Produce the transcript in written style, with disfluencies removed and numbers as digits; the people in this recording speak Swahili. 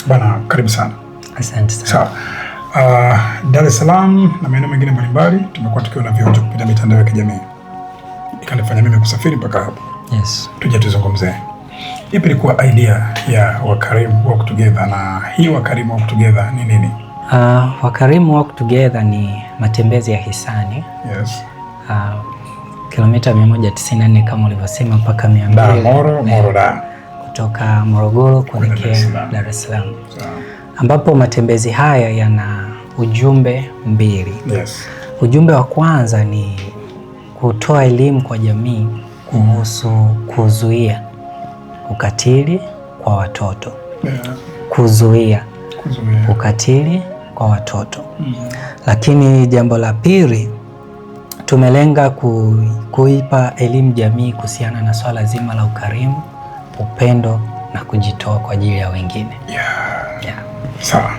Bana, karibu sana. Asante sana. Sawa. Dar es Salaam na maeneo mengine mbalimbali tumekuwa tukiona vionjo kupitia mitandao ya kijamii. Ikanifanya mimi kusafiri mpaka hapo. Yes. Tuje tuzungumzie. Ipi ilikuwa idea ya Wakarimu Walk Together, na hii Wakarimu Walk Together ni nini? Wakarimu Walk Together ni matembezi ya hisani. Yes. Kilomita 194 kama ulivyosema mpaka 200. Moro da. Kutoka Morogoro kuelekea Dar es Salaam. Ambapo matembezi haya yana ujumbe mbili. Yes. Ujumbe wa kwanza ni kutoa elimu kwa jamii kuhusu kuzuia ukatili kwa watoto. Yeah. Kuzuia ukatili kwa watoto. Lakini jambo la pili, tumelenga kuipa elimu jamii kuhusiana na swala zima la ukarimu, upendo na kujitoa kwa ajili ya wengine. Yeah. Sawa.